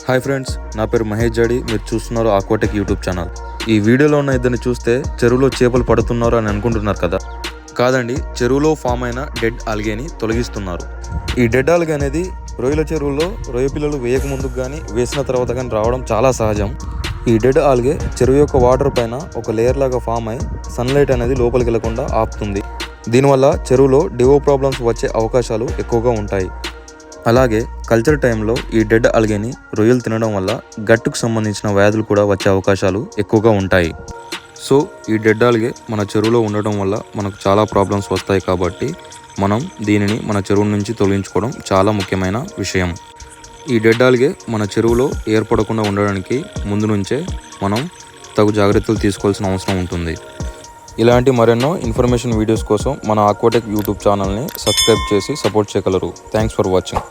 Hi friends, నా పేరు మహేష్ జాడి. మీరు చూస్తున్నారు ఆక్వాటెక్ యూట్యూబ్ ఛానల్. ఈ వీడియోలో ఉన్న ఇద్దరిని చూస్తే చెరువులో చేపలు పడుతున్నారు అని అనుకుంటున్నారు కదా. కాదండి, చెరువులో ఫామ్ అయిన డెడ్ ఆల్గేని తొలగిస్తున్నారు. ఈ డెడ్ ఆల్గే అనేది రొయ్యల చెరువుల్లో రొయ్య పిల్లలు వేయక ముందుకు కానీ వేసిన తర్వాత కానీ రావడం చాలా సహజం. ఈ డెడ్ ఆల్గే చెరువు యొక్క వాటర్ పైన ఒక లేయర్ లాగా ఫామ్ అయి సన్లైట్ అనేది లోపలికి వెళ్లకుండా ఆపుతుంది. దీనివల్ల చెరువులో డివో ప్రాబ్లమ్స్ వచ్చే అవకాశాలు ఎక్కువగా ఉంటాయి. అలాగే కల్చర్ టైంలో ఈ డెడ్ ఆల్గేని రొయ్యలు తినడం వల్ల గట్టుకు సంబంధించిన వ్యాధులు కూడా వచ్చే అవకాశాలు ఎక్కువగా ఉంటాయి. సో ఈ డెడ్ ఆల్గే మన చెరువులో ఉండడం వల్ల మనకు చాలా ప్రాబ్లమ్స్ వస్తాయి. కాబట్టి మనం దీనిని మన చెరువు నుంచి తొలగించుకోవడం చాలా ముఖ్యమైన విషయం. ఈ డెడ్ ఆల్గే మన చెరువులో ఏర్పడకుండా ఉండడానికి ముందు నుంచే మనం తగు జాగ్రత్తలు తీసుకోవాల్సిన అవసరం ఉంటుంది. ఇలాంటి మరెన్నో ఇన్ఫర్మేషన్ వీడియోస్ కోసం మన ఆక్వాటెక్ యూట్యూబ్ ఛానల్ని సబ్స్క్రైబ్ చేసి సపోర్ట్ చేయగలరు. Thanks for watching.